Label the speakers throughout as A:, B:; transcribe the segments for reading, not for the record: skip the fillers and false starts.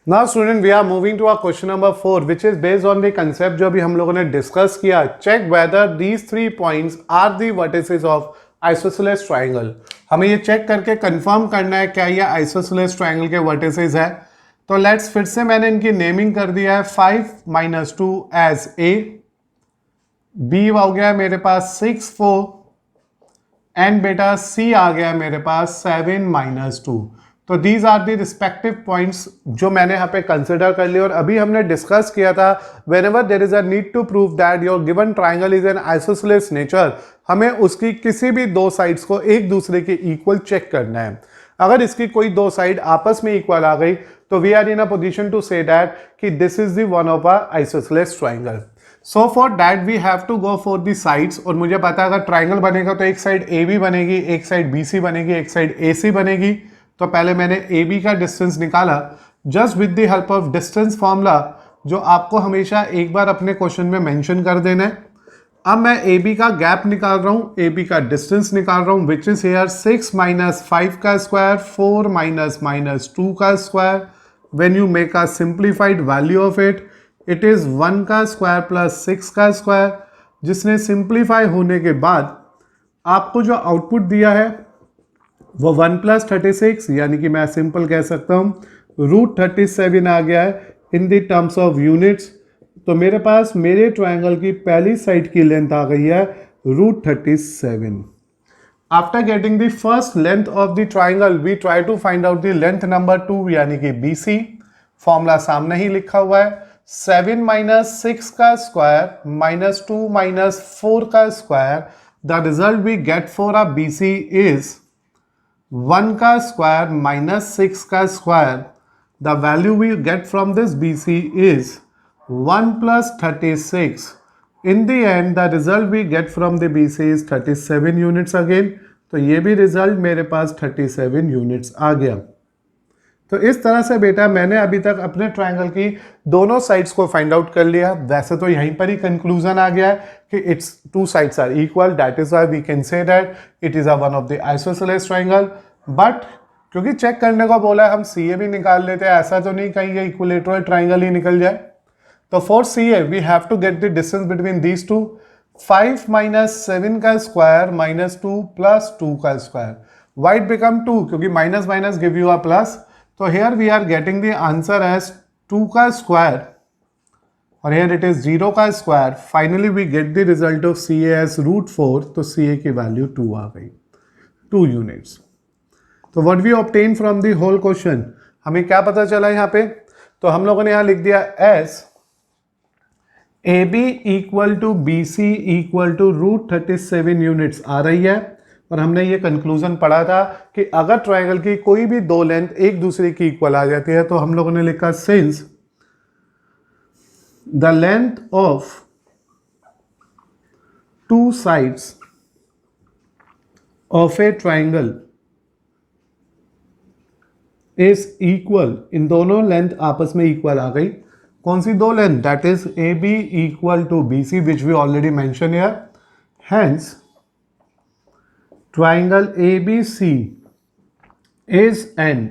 A: Now student we are moving to our question number 4 which is based on the concept जो अभी हम लोगों ने डिस्कस किया. Check whether these 3 points are the vertices of isosceles triangle. हमें ये check करके कंफर्म करना है क्या ये आइसोसेलेस ट्रायंगल के वर्टिसेस है. तो लेट्स फिर से मैंने इनकी नेमिंग कर दिया है 5 - 2 एज ए, बी हो गया मेरे पास 6 4 एंड बेटा सी आ गया मेरे पास 7 - 2. तो these are the respective points जो मैंने यहाँ पे कंसिडर कर लिया. और अभी हमने डिस्कस किया था whenever there is a need to prove that your given triangle is an isosceles nature, हमें उसकी किसी भी दो साइड्स को एक दूसरे के इक्वल चेक करना है. अगर इसकी कोई दो साइड आपस में इक्वल आ गई तो we are in a position to say that कि this is the one of a isosceles triangle. So for that we have to go for the sides. और मुझे पता है अगर ट्राइंगल बनेगा तो एक साइड ए बी बनेगी, एक साइड बी सी बनेगी, एक साइड ए सी बनेगी. तो पहले मैंने ए बी का डिस्टेंस निकाला just with the help of distance formula जो आपको हमेशा एक बार अपने क्वेश्चन में मेंशन कर देना है. अब मैं ए बी का गैप निकाल रहा हूं, ए बी का डिस्टेंस निकाल रहा हूं विच इज हेयर 6 - 5 का स्क्वायर 4 - -2 का square. When you make a simplified value of it it is 1 का स्क्वायर प्लस 6 का स्क्वायर, जिसने सिंप्लीफाई होने के बाद आपको जो आउटपुट दिया है वो 1 + 36 यानी कि मैं सिंपल कह सकता हूं √37 आ गया है in the terms of units. तो मेरे पास मेरे ट्रायंगल की पहली साइड की लेंथ आ गई है √37. After getting the first length of the triangle we try to find out the length number 2 यानी कि BC. फॉर्मूला सामने ही लिखा हुआ है 7 - 6 का स्क्वायर -2 - 4 का square. The result we get for a BC is 1 का स्क्वायर -6 का square. The value we get from this BC is 1 + 36. In the end, the result we get from the BC is 37 units again. तो ये भी result मेरे पास 37 units आ गया. तो इस तरह से बेटा मैंने अभी तक अपने ट्रायंगल की दोनों साइड्स को फाइंड आउट कर लिया. वैसे तो यहीं पर ही कंक्लूजन आ गया है कि it's two sides are equal, that is why we can say that it is a one of the isosceles triangle. But क्योंकि चेक करने को बोला है हम CA भी निकाल लेते हैं, ऐसा तो नहीं कहीं ये इक्विलेटरल ट्रायंगल ही निकल जाए. तो for CA we have to get the distance between these two. 5 - 7 का स्क्वायर -2 + 2 का स्क्वायर. वाई इट बिकम 2 क्योंकि minus minus give you a plus. तो here we are getting the answer as 2 का square और here it is 0 का square. Finally we get the result of CA as √4. तो CA की value 2 आ गई, 2 units. तो what we obtain from the whole question, हमें क्या पता चला यहाँ पे. तो हम लोगों ने यहाँ लिख दिया as AB = BC = √37 यूनिट्स आ रही है. और हमने ये कंक्लूजन पढ़ा था कि अगर ट्रायंगल की कोई भी दो लेंथ एक दूसरे की इक्वल आ जाती है तो हम लोगों ने लिखा since the length of two sides of a triangle is equal. इन दोनों लेंथ आपस में इक्वल आ गई. कौन सी दो length? That is AB = BC which we already mention here. Hence triangle ABC is an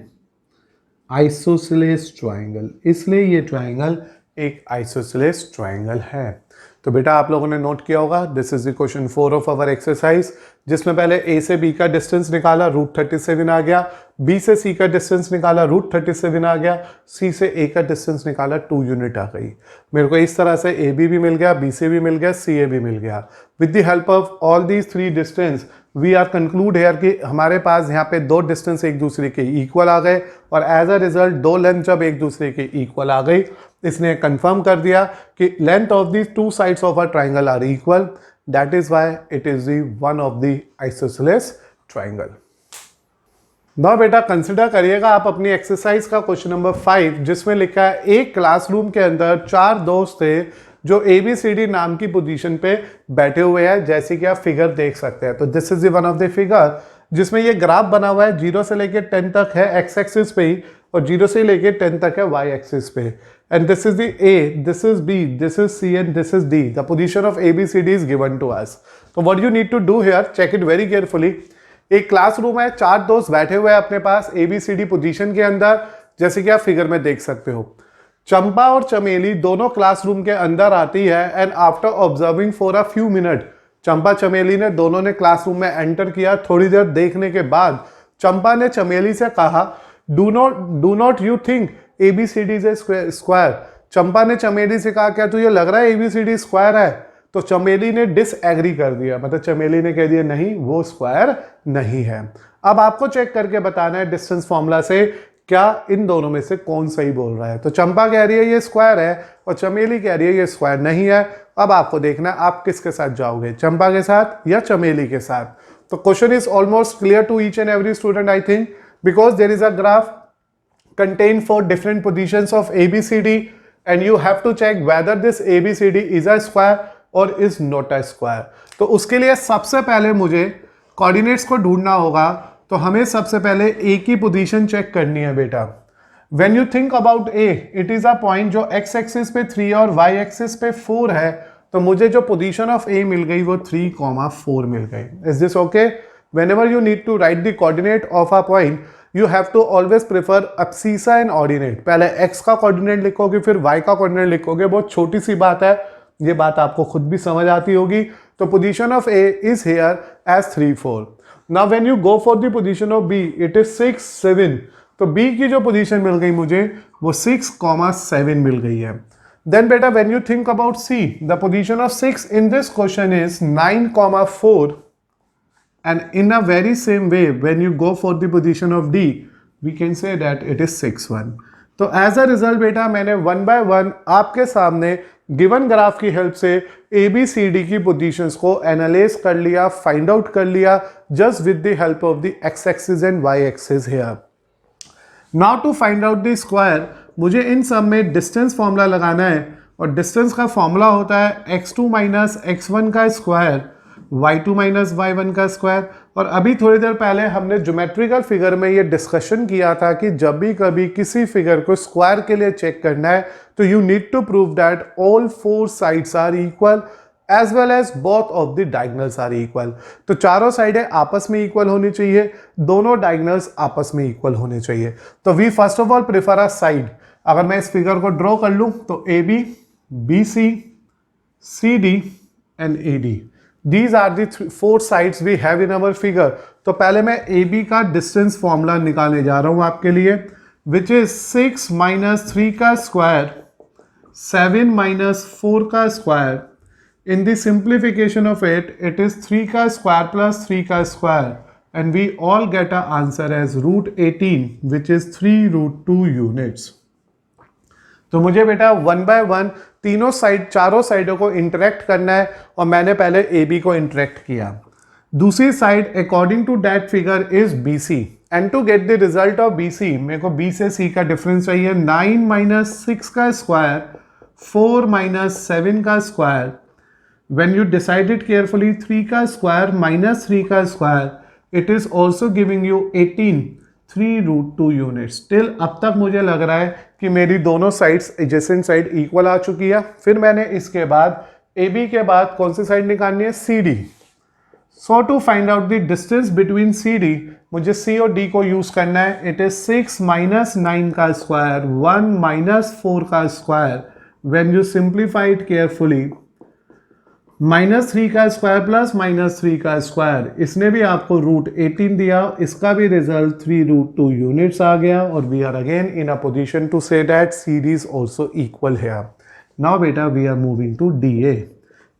A: isosceles triangle. इसलिए ये ट्राइंगल एक आइसोसेलेस ट्राइंगल है. तो बेटा आप लोगों ने नोट किया होगा this is the question 4 of our exercise, जिसमें पहले A से B का डिस्टेंस निकाला √37 आ गया, B से C का डिस्टेंस निकाला √37 आ गया, C से A का डिस्टेंस निकाला 2 यूनिट आ गई. मेरे को इस तरह से AB भी मिल गया, BC भी मिल गया, CA भी मिल गया. With the help of all these 3 distance we are conclude here कि हमारे पास यहाँ पे दो डिस्टेंस एक दूसरे के इक्वल आ गए और एज अ रिजल्ट दो लेंथ जब एक दूसरे के इक्वल आ गई इसने कंफर्म कर दिया कि length of the two sides of a triangle are equal. That is why it is the one of the isosceles triangle. ना बेटा कंसिडर करिएगा आप अपनी एक्सरसाइज का क्वेश्चन नंबर 5 जिसमें लिखा है एक क्लासरूम के अंदर 4 दोस्त थे जो ABCD नाम की पोजीशन पे बैठे हुए हैं, जैसे कि आप फिगर देख सकते हैं. तो this is one of the figure जिसमें ये ग्राफ बना हुआ है 0 से लेके 10 तक है एक्स एक्सिस पे ही और 0 से लेके 10 तक है वाई एक्सिस पे. And this is the A, this is B, this is C and this is D. The position of ABCD is given to us. तो what you need to do here, check it very carefully. एक classroom है, 4 दोस्त बैठे हुए हैं अपने पास ABCD position के अंदर. जैसे कि आप फिगर में देख सकते हो। चंपा और चमेली दोनों क्लासरूम के अंदर आती है and after observing for a few minute, Champa Chameli ने दोनों ने क्लासरूम में एंटर किया। थोड़ी देर देखने के बाद चंपा ने चमेली से कहा, do not you think ABCD is a square. Champa ने चमेली से कहा, क्या तुझे लग रहा है ABCD स्क्वायर है? तो चमेली ने डिसएग्री कर दिया, मतलब चमेली ने कह दिया नहीं, वो स्क्वायर नहीं है। अब आपको चेक करके बताना है डिस्टेंस फॉर्मूला से क्या इन दोनों में से कौन सही बोल रहा है। तो चंपा कह रही है ये स्क्वायर है और चमेली कह रही है ये स्क्वायर नहीं है। अब आपको देखना है आप किसके साथ जाओगे, चंपा के साथ या चमेली के साथ। तो question is almost clear to each and every student I think, because there is a graph contain 4 different positions of ABCD and you have to check whether this ABCD is a square or is not a square। तो उसके लिए सबसे पहले मुझे coordinates को ढूंढना होगा। तो हमें सबसे पहले A की पोजीशन चेक करनी है बेटा। When you think about A, it is a point जो x एक्सिस पे 3 और y एक्सिस पे 4 है। तो मुझे जो पोजीशन ऑफ A मिल गई वो 3,4 मिल गई। Is this okay? Whenever you need to write the coordinate of a point, you have to always prefer abscissa and ordinate। पहले x का कोऑर्डिनेट लिखोगे फिर y का कोऑर्डिनेट लिखोगे, बहुत छोटी सी बात है, ये बात आपको खुद भी समझ आती होगी। तो position of A is here as 3, 4। Now when you go for the position of B, it is 6, 7। तो B की जो पोजीशन मिल गई मुझे वो 6,7 मिल गई है। Then बेटा when you think about C, the position of 6 in this question is 9,4। and in a very same way when you go for the position of D, we can say that it is 6, 1। तो as a result बेटा मैंने 1 by 1 आपके सामने given graph की help से ABCD की positions को analyse कर लिया, फाइंड आउट कर लिया, just with the help of the x axis and y axis here. Now to find out the square, मुझे इन सब में डिस्टेंस फॉर्मूला लगाना है और डिस्टेंस का फॉर्मूला होता है x2 माइनस x1 का स्क्वायर, y2 माइनस y1 का स्क्वायर। और अभी थोड़ी देर पहले हमने ज्योमेट्रिकल फिगर में ये डिस्कशन किया था कि जब भी कभी किसी फिगर को स्क्वायर के लिए चेक करना है तो you need to prove that all 4 sides are equal as well as both of the diagonals are equal. तो चारों साइडें आपस में इक्वल होनी चाहिए, दोनों डायगोनल्स आपस में इक्वल होने चाहिए। तो we first of all prefer a side. अगर मैं इस फिगर को ड्रॉ कर लूं तो AB, BC, CD and AD, These are the 4 sides we have in our figure। तो पहले मैं AB का डिस्टेंस फॉर्मूला निकालने जा रहा हूं आपके लिए, विच इज 6 माइनस 3 का स्क्वायर, 7 माइनस 4 का square. In the simplification of it, it is 3 का स्क्वायर प्लस 3 का square and we all get a answer as √18 which is 3√2 units. तो मुझे बेटा 1 by 1 चारों साइडों को इंटरेक्ट करना है और मैंने पहले AB को इंटरेक्ट किया। दूसरी side according to that figure is BC and to get the result of BC मेरे को B से C का डिफरेंस चाहिए। 9 माइनस 6 का स्क्वायर, 4 माइनस 7 का square. When you decided carefully 3 का स्क्वायर माइनस 3 का square, it is also giving you 18, 3√2 units. Till अब तक मुझे लग रहा है कि मेरी दोनों साइड्स एडजेसेंट साइड इक्वल आ चुकी है। फिर मैंने इसके बाद AB के बाद कौन सी साइड निकालनी है, CD। So to find out the distance between CD, मुझे C और D को यूज करना है। इट इज 6 माइनस 9 का स्क्वायर, 1 माइनस 4 का square. When you simplify it carefully, -3 का स्क्वायर प्लस -3 का स्क्वायर, इसने भी आपको √18 दिया, इसका भी रिजल्ट 3√2 यूनिट्स आ गया और we are again in a position to say that CD is also equal here. Now बेटा we are moving to DA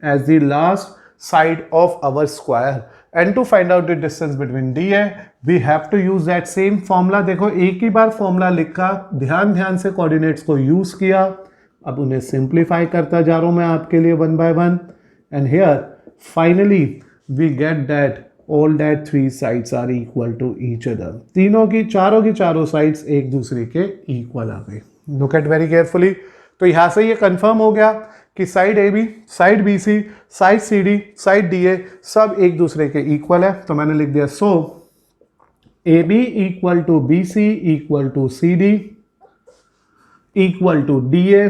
A: as the last side of our square and to find out the distance between DA we have to use that same formula. देखो एक ही बार formula लिखा, ध्यान से coordinates को use किया, अब उन्हें सिंप्लीफाई करता जा रहा हूं मैं आपके लिए 1 by 1। And here finally we get that all that 3 sides are equal to each other। चारों की चारों साइड्स एक दूसरे के इक्वल आ गई। Look at very carefully। तो यहां से ये कंफर्म हो गया कि side AB, side BC, side CD, side DA सब एक दूसरे के इक्वल है। तो मैंने लिख दिया so AB equal to BC equal to CD equal to DA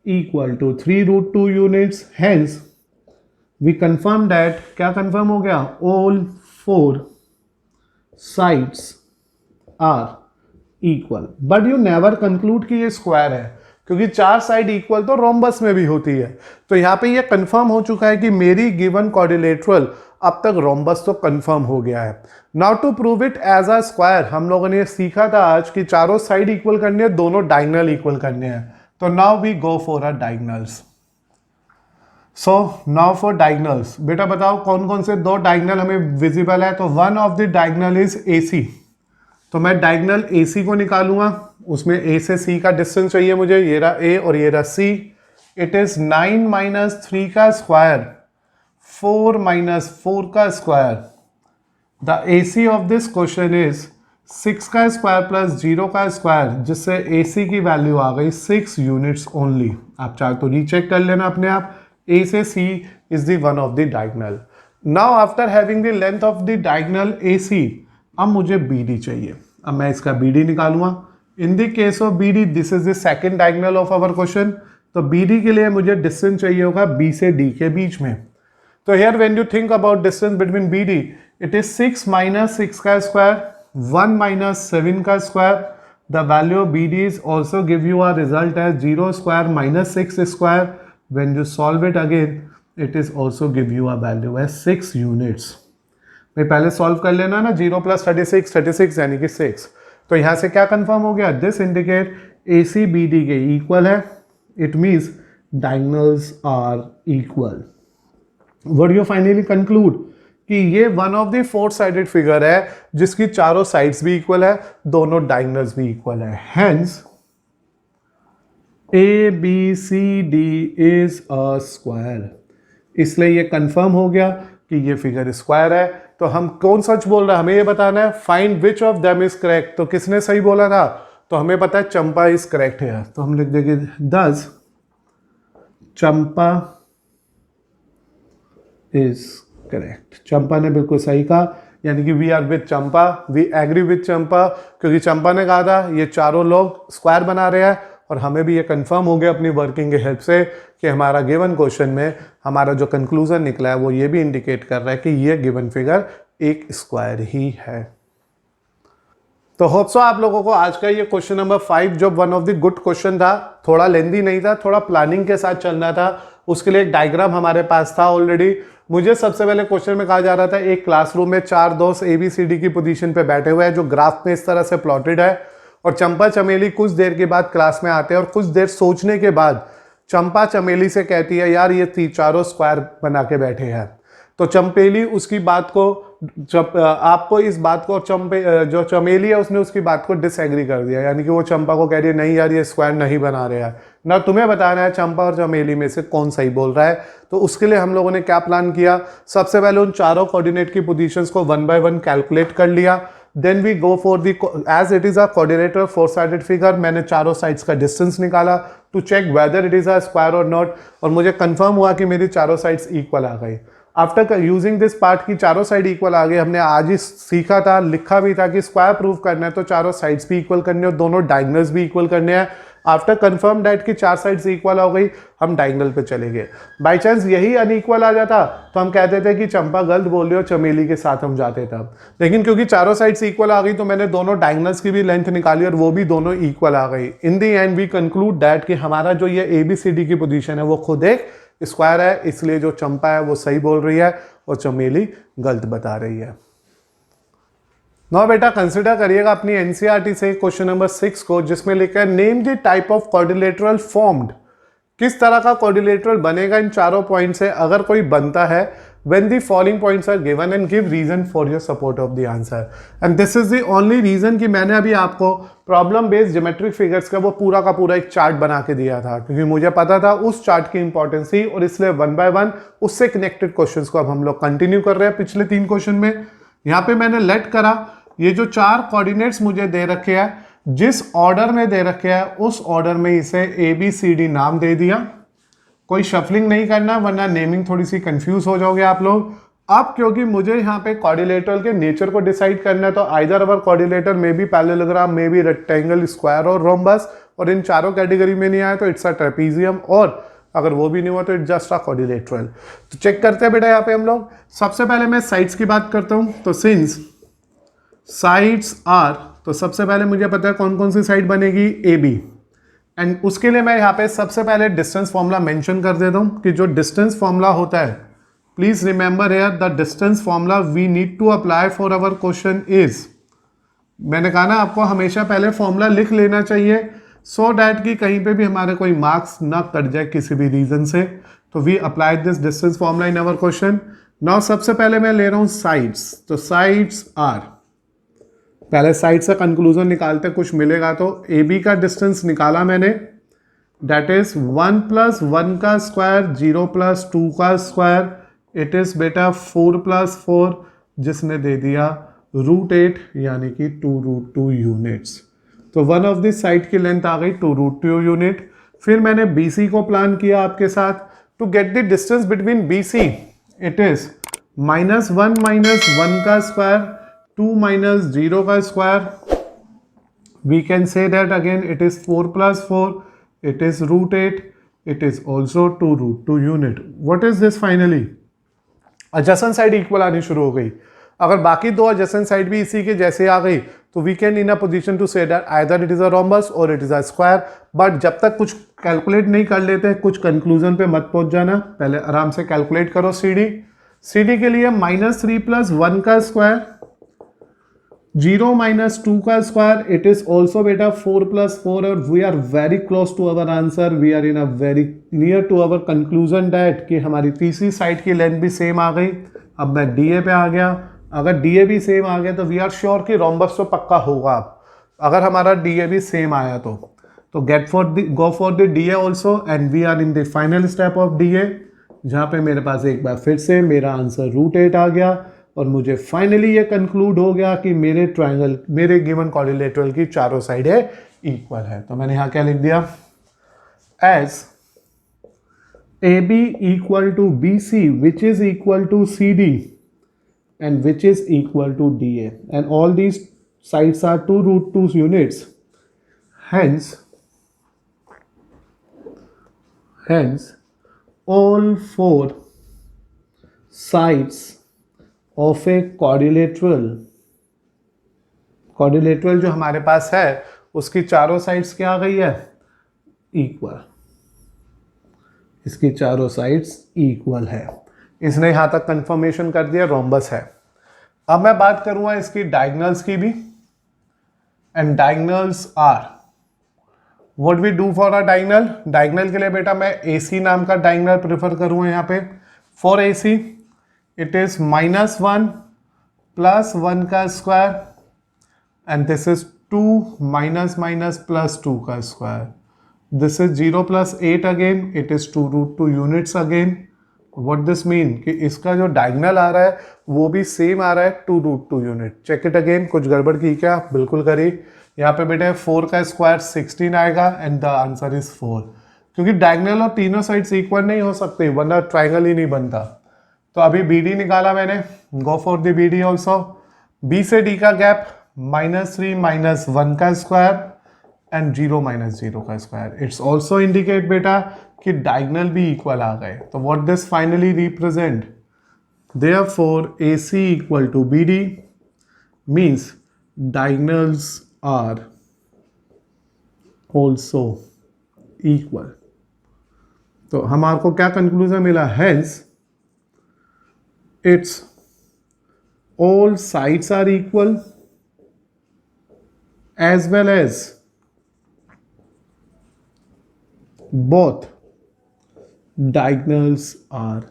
A: equal to 3√2 units. Hence we confirm that, क्या confirm हो गया, all 4 sides are equal, but you never conclude कि ये स्क्वायर है, क्योंकि 4 साइड इक्वल तो रोम्बस में भी होती है। तो यहाँ पे ये कंफर्म हो चुका है कि मेरी गिवन क्वाड्रिलेटरल अब तक रोम्बस तो कंफर्म हो गया है। Now to prove it as a square, हम लोगों ने ये सीखा था आज कि चारों साइड इक्वल करने हैं, दोनों डायगोनल इक्वल करने हैं। तो now we go for a diagonals. So now for diagonals, बेटा बताओ कौन कौन से दो डायगोनल हमें विजिबल है। तो one of the diagonal is AC, तो मैं डायगोनल AC को निकालूंगा, उसमें A से C का डिस्टेंस चाहिए मुझे, ये रहा A और ये रहा C। इट इज 9 माइनस 3 का स्क्वायर, 4 माइनस 4 का square. The AC of this question is 6 का स्क्वायर प्लस 0 का स्क्वायर, जिससे AC की वैल्यू आ गई 6 यूनिट्स ओनली। आप चाहे तो रीचेक कर लेना अपने आप। A से C is the one of the diagonal. Now after having the length of the diagonal AC, अब मुझे BD चाहिए। अब मैं इसका BD निकालूंगा। In the case of BD, this is the second diagonal of our question. तो BD के लिए मुझे डिस्टेंस चाहिए होगा B से D के बीच में। तो here when you think about distance between BD, it is 6 minus 6 का स्क्वायर, 1 minus 7 का square. The value of BD is also give you a result as 0 square minus 6 square. When you solve it again, it is also give you a value as 6 units. भाई पहले solve कर लेना ना, 0 plus 36, 36 यानी कि 6। तो यहाँ से क्या कंफर्म हो गया, दिस इंडिकेट AC BD के इक्वल है, it means diagonals are equal. What you finally conclude कि ये one of the 4 sided figure है जिसकी चारों साइड्स भी इक्वल है, दोनों डायगोनल्स भी इक्वल है। Hence ABCD is a square, इसलिए ये कंफर्म हो गया कि ये फिगर स्क्वायर है। तो हम कौन सच बोल रहा है, हमें ये बताना है find which of them is correct. तो किसने सही बोला था, तो हमें पता है चंपा इज करेक्ट है, तो हम लिख देंगे दस चंपा इज करेक्ट। चंपा ने बिल्कुल सही कहा, यानी कि we are with Champa, we agree with Champa, क्योंकि चंपा ने कहा था ये चारों लोग स्क्वायर बना रहे हैं, और हमें भी ये कंफर्म हो गया अपनी वर्किंग के हेल्प से कि हमारा गिवन क्वेश्चन में हमारा जो कंक्लूजन निकला है वो ये भी इंडिकेट कर रहा है कि ये गिवन फिगर एक स्क्वायर ही है। तो होप सो आप लोगों को आज का ये क्वेश्चन नंबर 5 जो one of the good question था, थोड़ा लेंदी नहीं था, थोड़ा प्लानिंग के साथ चलना था, उसके लिए एक डायग्राम हमारे पास था ऑलरेडी। मुझे सबसे पहले क्वेश्चन में कहा जा रहा था एक क्लासरूम में 4 दोस्त ABCD की पोजीशन पे बैठे हुए हैं जो ग्राफ में इस तरह से प्लॉटेड है, और चंपा चमेली कुछ देर के बाद क्लास में आते हैं, और कुछ देर सोचने के बाद चंपा चमेली से कहती है यार ये चारों स्क्वायर बना के बैठे हैं। तो चंपेली उसकी बात को आपको इस बात को जो चमेली है उसने उसकी बात को डिसएग्री कर दिया, यानी कि वो चंपा को कह रही है नहीं यार ये स्क्वायर नहीं बना रहे हैं। ना तुम्हें बताना है चंपा और चमेली में से कौन सही बोल रहा है। तो उसके लिए हम लोगों ने क्या प्लान किया, सबसे पहले उन चारों कोऑर्डिनेट की पोजीशंस को 1 by 1 कैलकुलेट कर लिया। Then we go for the, as it is a coordinator 4 sided figure, मैंने चारों साइड्स का डिस्टेंस निकाला to check whether it is a square और नॉट, और मुझे कंफर्म हुआ कि मेरी चारों साइड्स इक्वल आ गई। आफ्टर यूजिंग दिस पार्ट की चारों साइड इक्वल आ गई, हमने आज ही सीखा था, लिखा भी था कि स्क्वायर प्रूव करना है तो चारों साइड्स भी इक्वल करने और दोनों डायगोनल्स भी इक्वल करने हैं। आफ्टर कंफर्म डेट की 4 साइड्स इक्वल हो गई, हम डायगोनल पे चले गए। बाई चांस यही अनइक्वल आ जाता तो हम कहते थे कि चंपा गलत बोल रही हो, चमेली के साथ हम जाते थे। लेकिन क्योंकि चारों साइड्स इक्वल आ गई तो मैंने दोनों डायगोनल्स की भी लेंथ निकाली और वो भी दोनों इक्वल आ गई। इन दी एंड वी कंक्लूड दैट कि हमारा जो ये ABCD की पोजीशन है वो खुद एक स्क्वायर है, इसलिए जो चंपा है वो सही बोल रही है और चमेली गलत बता रही है। नो बेटा कंसिडर करिएगा अपनी NCERT से क्वेश्चन नंबर 6 को, जिसमें लिखा है name the type of quadrilateral formed. किस तरह का क्वाड्रिलेटरल बनेगा इन चारों पॉइंट से, अगर कोई बनता है, when the following points are given and give reason for your support of the answer। and this is the only reason कि मैंने अभी आपको प्रॉब्लम बेस्ड ज्योमेट्रिक फिगर्स का वो पूरा का पूरा एक चार्ट बना के दिया था, क्योंकि मुझे पता था उस चार्ट की इंपॉर्टेंस थी, और इसलिए 1 by 1 उससे कनेक्टेड क्वेश्चंस को अब हम लोग कंटिन्यू कर रहे हैं। पिछले 3 क्वेश्चन में यहाँ पे मैंने लेट करा, ये जो 4 कोऑर्डिनेट्स मुझे दे रखे हैं, जिस ऑर्डर में दे रखे हैं उस ऑर्डर में इसे ABCD नाम दे दिया। कोई शफलिंग नहीं करना वरना नेमिंग थोड़ी सी कंफ्यूज हो जाओगे आप लोग। अब क्योंकि मुझे यहाँ पे क्वाड्रिलेटरल के नेचर को डिसाइड करना है, तो आइदर अवर क्वाड्रिलेटर में भी पैरेललोग्राम, में भी रेक्टेंगल, स्क्वायर और रोम्बस, और इन चारों कैटेगरी में नहीं आया तो इट्स अ ट्रेपीजियम, और अगर वो भी नहीं हुआ तो इट्स जस्ट अ क्वाड्रिलेटरल। तो चेक करते हैं बेटा यहाँ पे हम लोग। सबसे पहले मैं साइड्स की बात करता हूँ, तो सिंस साइड्स आर, तो सबसे पहले मुझे पता है कौन कौन सी साइड बनेगी, ए बी। एंड उसके लिए मैं यहाँ पे सबसे पहले डिस्टेंस फॉर्मूला मेंशन कर देता हूँ कि जो डिस्टेंस फॉर्मूला होता है, please remember here the distance formula we need to apply for our question is, मैंने कहा ना आपको हमेशा पहले फॉर्मूला लिख लेना चाहिए सो डैट कि कहीं पे भी हमारे कोई मार्क्स ना कट जाए किसी भी रीजन से। तो we apply this distance formula in our question. Now सबसे पहले मैं ले रहा हूँ साइड्स, तो साइड्स आर, पहले साइड से कंक्लूजन निकालते कुछ मिलेगा। तो ए बी का डिस्टेंस निकाला मैंने, दैट इज 1 + 1 का स्क्वायर 0 + 2 का स्क्वायर, इट इज बेटा 4 + 4 जिसने दे दिया √8 यानी कि 2√2 यूनिट्स। तो वन ऑफ दिस साइड की लेंथ आ गई 2√2 यूनिट। फिर मैंने BC को प्लान किया आपके साथ। To get the distance between BC it is -1 - 1 का स्क्वायर 2 - 0 का square, we can say that again it is 4 + 4, it is √8, it is also 2√2 unit. What is this finally? adjacent side equal आनी शुरू हो गई। अगर बाकी दो adjacent साइड भी इसी के जैसे आ गई तो we can in a position to say that either it is a rhombus और it is a square. But जब तक कुछ कैलकुलेट नहीं कर लेते कुछ कंक्लूजन पे मत पहुंच जाना, पहले आराम से कैलकुलेट करो। CD के लिए -3 + 1 का स्क्वायर 0 - 2 का स्क्वायर, इट इज ऑल्सो बेटा 4 + 4 और we are very close to our answer, we are in a very near to our conclusion that कि हमारी तीसरी साइड की लेंथ भी सेम आ गई। अब मैं DA पे आ गया, अगर DA भी सेम आ गया तो वी आर श्योर कि रोम्बस तो पक्का होगा। अगर हमारा DA भी सेम आया तो go for the DA also and we are in the final step of DA, जहाँ पे मेरे पास एक बार फिर से मेरा आंसर √8 आ गया और मुझे फाइनली ये कंक्लूड हो गया कि मेरे ट्रायंगल, मेरे गिवन क्वाड्रिलेटरल की चारों साइडें इक्वल है। तो मैंने यहाँ क्या लिख दिया, as AB = BC which is equal to CD and which is equal to DA and all these sides are 2√2 units, hence all four sides of a quadrilateral जो हमारे पास है उसकी चारों साइड्स क्या आ गई है, इक्वल। इसकी चारों साइड्स इक्वल है, इसने यहां तक कंफर्मेशन कर दिया रोम्बस है। अब मैं बात करूंगा इसकी डायगोनल्स की भी, and diagonals are what we do for a diagonal के लिए बेटा मैं AC नाम का डायगोनल प्रेफर करूंगा यहाँ पे। फॉर AC इट इज -1 + 1 का स्क्वायर एंड दिस इज 2 - +2 का square, this is 0 + 8 again, it is 2√2 units again. What this mean कि इसका जो डायगोनल आ रहा है वो भी सेम आ रहा है 2√2 यूनिट। चेक इट अगेन, कुछ गड़बड़ की क्या, बिल्कुल करी। यहाँ पे बेटे 4 का स्क्वायर 16 आएगा एंड द आंसर इज 4, क्योंकि डायगोनल और तीनों साइड्स इक्वल नहीं हो सकते वरना ट्रायंगल ही नहीं बनता। तो अभी BD निकाला मैंने, गो for the BD also. B से D का गैप -3 - 1 का स्क्वायर एंड 0 - 0 का स्क्वायर, इट्स ऑल्सो इंडिकेट बेटा कि डायगोनल भी इक्वल आ गए। तो what this finally represent, therefore AC = BD means diagonals are also equal. तो हमारे को क्या कंक्लूजन मिला, hence it's all sides are equal as well as both diagonals are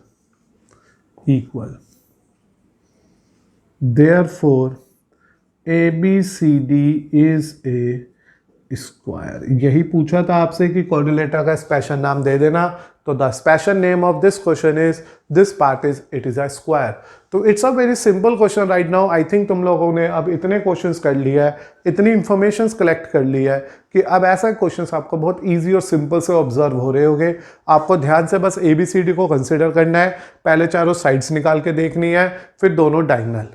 A: equal. Therefore, ABCD is a square. यही पूछा था आपसे कि क्वाड्रिलेटर का स्पेशल नाम दे देना, तो the special name of this question is this part it is a square. तो it's a very simple question right now. I think तुम लोगों ने अब इतने क्वेश्चंस कर लिया है, इतनी इंफॉर्मेशन कलेक्ट कर ली है कि अब ऐसा क्वेश्चंस आपको बहुत ईजी और सिंपल से ऑब्जर्व हो रहे होंगे। आपको ध्यान से बस ABCD को कंसिडर करना है, पहले चारों साइड्स निकाल के देखनी है, फिर दोनों डायगोनल।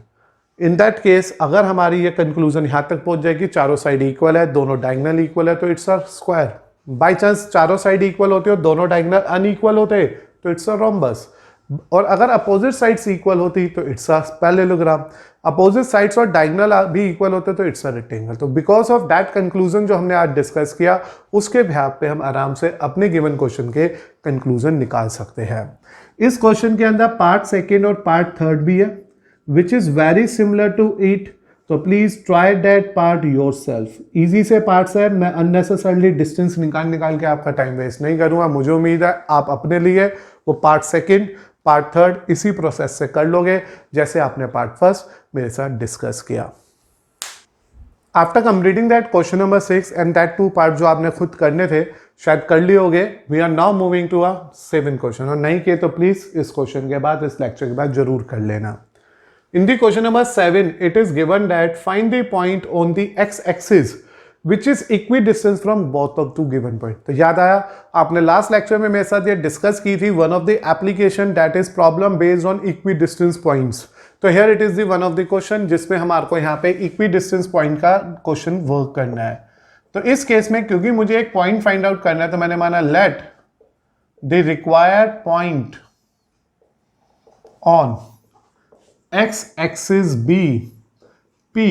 A: इन दैट केस अगर हमारी ये कंक्लूजन यहाँ तक पहुँच जाएगी चारों साइड इक्वल है, दोनों डायगोनल इक्वल है, तो it's a square. By chance चारों साइड इक्वल होते और दोनों डायगोनल अनइक्वल होते तो इट्स अ रोम्बस। और अगर अपोजिट साइड्स इक्वल होती तो it's a parallelogram, opposite sides और डायगोनल भी इक्वल होते तो इट्स अ रेक्टेंगल। तो बिकॉज ऑफ दैट कंक्लूजन जो हमने आज डिस्कस किया, उसके बिहाफ पे हम आराम से अपने गिवन क्वेश्चन के कंक्लूजन निकाल सकते हैं। इस क्वेश्चन के अंदर पार्ट सेकेंड और पार्ट थर्ड भी है which is very similar to it, तो please try that part yourself. Easy से पार्ट्स है, मैं अननेसेसरली डिस्टेंस निकाल के आपका टाइम वेस्ट नहीं करूंगा। मुझे उम्मीद है आप अपने लिए वो पार्ट सेकेंड पार्ट थर्ड इसी प्रोसेस से कर लोगे जैसे आपने पार्ट फर्स्ट मेरे साथ डिस्कस किया। After completing that question number 6 and that 2 part जो आपने खुद करने थे शायद कर लिए होगे, we are now moving to a 7 question, और नहीं किए तो प्लीज इस क्वेश्चन के बाद, इस लेक्चर के बाद जरूर कर लेना। In the question number 7, it is given that find the point on the x-axis which is equidistant from both of the given point। तो याद आया आपने लास्ट लेक्चर में मेरे साथ ये डिस्कस की थी, one of the application that is problem based on equidistance points। तो here it is the one of the question जिसमें हमारे को यहाँ पे equidistance point का क्वेश्चन वर्क करना है। तो इस केस में क्योंकि मुझे एक पॉइंट फाइंड आउट करना है तो मैंने माना let the required point on x axis be p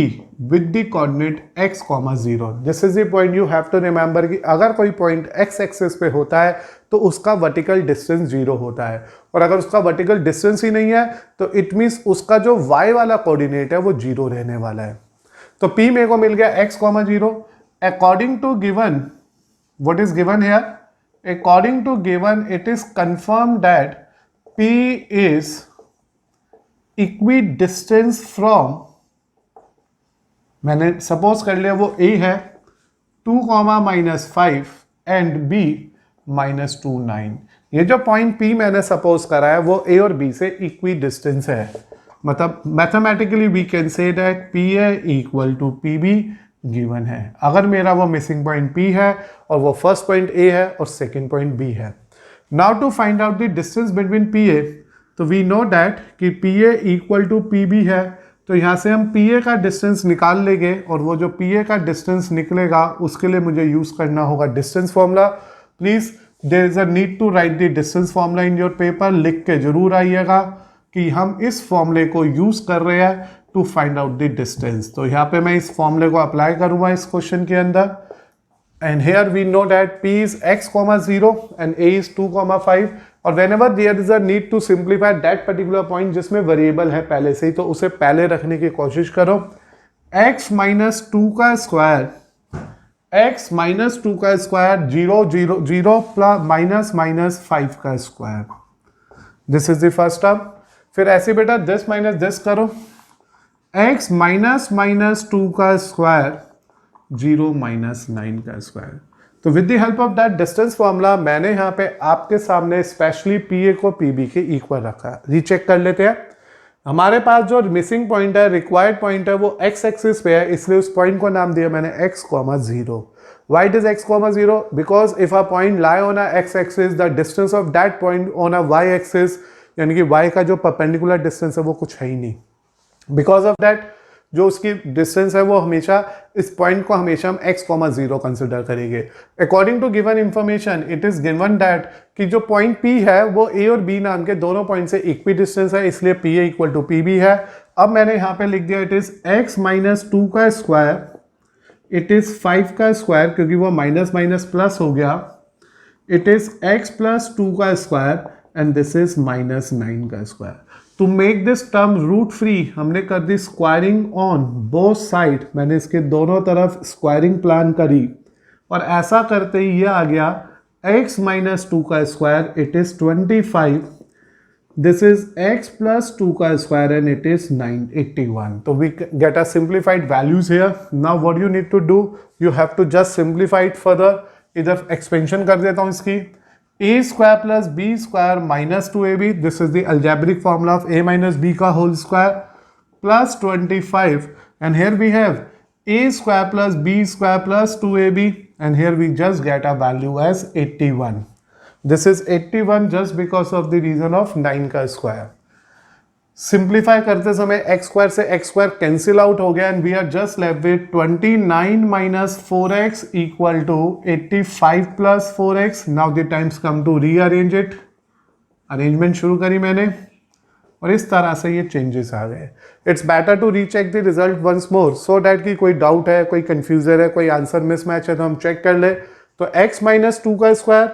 A: with the coordinate x, 0। This is the point you have to remember कि अगर कोई पॉइंट x एक्सिस पे होता है तो उसका वर्टिकल डिस्टेंस 0 होता है, और अगर उसका वर्टिकल डिस्टेंस ही नहीं है तो इट मीन्स उसका जो y वाला कोऑर्डिनेट है वो 0 रहने वाला है। तो p मेरे को मिल गया x, 0। According to given, what is given here, according to given it is confirm that p is equidistance from, मैंने सपोज कर लिया वो a है 2, -5 एंड b -2, 9। ये जो पॉइंट p मैंने सपोज करा है वो a और b से इक्विडिस्टेंस है, मतलब mathematically we can say that pa equal to pb given है। अगर मेरा वो मिसिंग पॉइंट p है और वो फर्स्ट पॉइंट a है और सेकेंड पॉइंट b है। Now to find out the distance between pa, तो वी नो डैट कि PA इक्वल टू PB है, तो यहाँ से हम PA का डिस्टेंस निकाल लेंगे और वो जो PA का डिस्टेंस निकलेगा उसके लिए मुझे यूज़ करना होगा distance formula. Please there is a need to write the distance formula in your paper, लिख के जरूर आइएगा कि हम इस फॉर्मूले को यूज़ कर रहे हैं to find out the distance. तो यहाँ पे मैं इस फॉर्मूले को अप्लाई करूँगा इस क्वेश्चन के अंदर, and here we know that p is x, 0 and a is 2, 5, और whenever there is a need to simplify that particular point जिसमें वेरिएबल है पहले से ही, तो उसे पहले रखने की कोशिश करो। x - 2 का स्क्वायर, x - 2 का स्क्वायर 0, 0, 0 प्लस -5 का square, this is the first term. फिर ऐसे बेटा दिस माइनस दिस करो, x - 2 का स्क्वायर 0 - 9 का स्क्वायर। तो with the help of that distance formula मैंने यहाँ पे आपके सामने स्पेशली PA को PB के इक्वल रखा है। रीचेक कर लेते हैं। हमारे पास जो मिसिंग पॉइंट है, रिक्वायर्ड पॉइंट है, वो x एक्सिस पे है, इसलिए उस पॉइंट को नाम दिया मैंने x, 0। Why it is x, 0? Because if a point lie on a x axis, the distance of that point on a y axis, यानी कि y का जो परपेंडिकुलर डिस्टेंस है वो कुछ है ही नहीं। बिकॉज ऑफ दैट जो उसकी डिस्टेंस है वो हमेशा इस पॉइंट को हमेशा हम x, 0 कंसिडर करेंगे। According to given information it is given that कि जो पॉइंट P है वो A और B नाम के दोनों पॉइंट से इक्वी डिस्टेंस है, इसलिए PA इक्वल टू PB है। अब मैंने यहाँ पे लिख दिया इट इज x - 2 का स्क्वायर, इट इज 5 का स्क्वायर क्योंकि वो माइनस माइनस प्लस हो गया, इट इज x + 2 का स्क्वायर एंड दिस इज -9 का square. To make this term root free हमने कर दी स्क्वायरिंग ऑन बोथ साइड, मैंने इसके दोनों तरफ स्क्वायरिंग प्लान करी और ऐसा करते ही ये आ गया x - 2 का square, it is 25, this is x + 2 का स्क्वायर एंड इट इज 981। तो we get a simplified values here. Now what you need to do, you have to just simplify it further. इधर एक्सपेंशन कर देता हूँ इसकी, a² + b² - 2ab, this is the algebraic formula of a - b का whole square, plus 25, and here we have a² + b² + 2ab, and here we just get a value as 81. This is 81 just because of the reason of 9 का square. Simplify करते समय x² से x² cancel out हो गया and we are just left with 29 - 4x = 85 + 4x। Now the times come to rearrange it, arrangement शुरू करी मैंने और इस तरह से ये चेंजेस आ गए। It's better to recheck the result once more so that कि कोई डाउट है, कोई कंफ्यूजन है, कोई आंसर मिसमैच है तो हम चेक कर ले। तो x माइनस 2 का स्क्वायर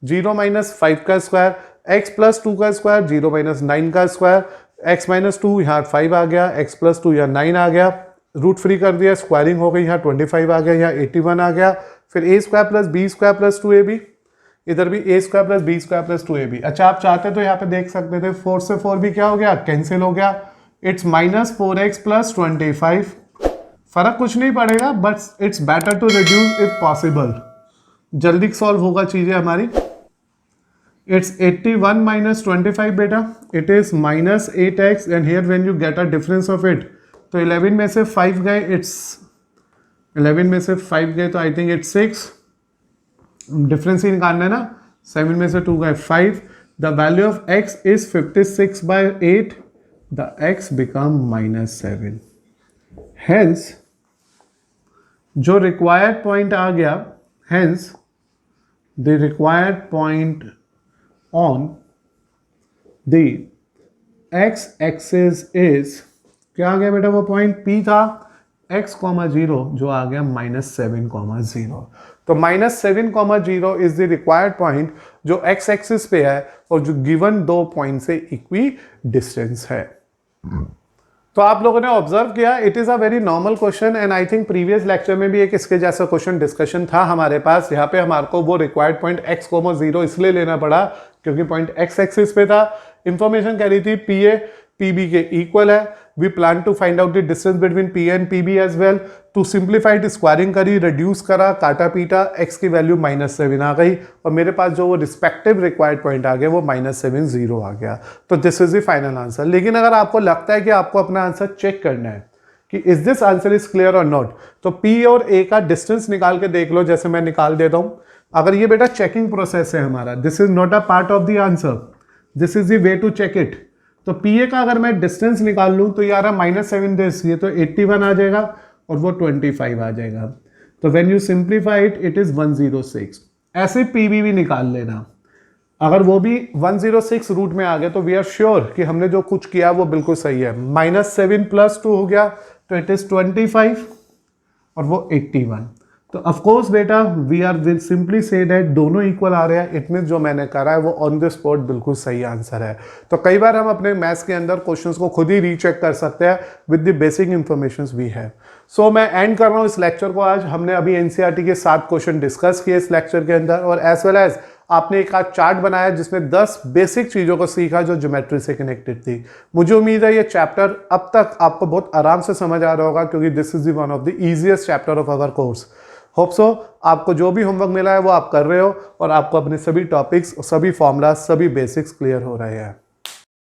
A: 0 माइनस 5 का स्क्वायर, x प्लस 2 का स्क्वायर 0 माइनस 9 का स्क्वायर, x माइनस 2 यहाँ 5 आ गया, x प्लस 2 यहाँ 9 आ गया, रूट फ्री कर दिया, स्क्वायरिंग हो गई, यहाँ 25 आ गया, यहाँ 81 आ गया, फिर a square plus b square plus 2ab, इधर भी a square plus b square plus 2ab। अच्छा आप चाहते तो यहाँ पे देख सकते थे 4 से 4 भी क्या हो गया, कैंसिल हो गया। इट्स माइनस 4x प्लस 25, फर्क कुछ नहीं पड़ेगा but it's better to reduce if possible, जल्दी सॉल्व होगा चीजें हमारी। इट्स 81 माइनस 25 बेटा, it is minus 8x and here when you get a difference of it, तो 11 में से 5 गए, इट्स 11 में से 5 गए तो आई थिंक इट्स 6, डिफरेंस ही निकालना है ना, 7 में से 2 गए 5, the value of x is 56/8, the x become -7। Hence जो रिक्वायर्ड पॉइंट आ गया, hence the required point on the x axis is, क्या आ गया बेटा वो पॉइंट P था, x, 0 जो आ गया -7, तो -7, इज द रिक्वायर्ड पॉइंट जो x एक्सिस पे है और जो गिवन दो पॉइंट से इक्वी डिस्टेंस है। तो आप लोगों ने ऑब्जर्व किया, it is a very normal question and I think previous lecture में भी एक इसके जैसा क्वेश्चन डिस्कशन था हमारे पास। यहाँ पे हमारे को वो रिक्वायर्ड पॉइंट x, 0 इसलिए लेना पड़ा क्योंकि पॉइंट x एक्सिस पे था। इंफॉर्मेशन कह रही थी PA PB के इक्वल है। We plan to find out the distance between PA and PB as well. To simplified squaring करी, रिड्यूस करा, काटा पीटा, x की वैल्यू -7 आ गई और मेरे पास जो वो रिस्पेक्टिव रिक्वायर्ड पॉइंट आ गया वो -7 0 आ गया। तो this is the final answer. लेकिन अगर आपको लगता है कि आपको अपना आंसर चेक करना है कि is this answer is clear और नॉट, तो P और A का डिस्टेंस निकाल के देख लो, जैसे मैं निकाल देता हूं। अगर ये बेटा चेकिंग प्रोसेस है हमारा, this is not a part of the answer, this is the way to check it. तो PA का अगर मैं डिस्टेंस निकाल लूं तो यार -7 दिस, ये तो 81 आ जाएगा और वो 25 आ जाएगा। तो when you simplify it, it is 106। ऐसे PB भी निकाल लेना, अगर वो भी 106 रूट में आ गया तो वी आर श्योर कि हमने जो कुछ किया वो बिल्कुल सही है। -7 + 2 हो गया तो इट इज 25 और वो 81। तो ऑफकोर्स बेटा we are will simply say that दोनों इक्वल आ रहे हैं, इट मीन जो मैंने करा है वो ऑन द स्पॉट बिल्कुल सही आंसर है। तो कई बार हम अपने मैथ्स के अंदर क्वेश्चंस को खुद ही रीचेक कर सकते हैं with the basic information we have. So मैं एंड कर रहा हूँ इस लेक्चर को। आज हमने अभी एनसीईआरटी के 7 क्वेश्चन डिस्कस किए इस लेक्चर के अंदर और एज वेल एज आपने एक आज चार्ट बनाया जिसमें 10 बेसिक चीजों को सीखा जो ज्योमेट्री से कनेक्टेड थी। मुझे उम्मीद है ये चैप्टर अब तक आपको बहुत आराम से समझ आ रहा होगा क्योंकि this is one of the easiest chapter of our course. Hope so आपको जो भी होमवर्क मिला है वो आप कर रहे हो और आपको अपने सभी टॉपिक्स, सभी फॉर्मूला, सभी बेसिक्स क्लियर हो रहे हैं।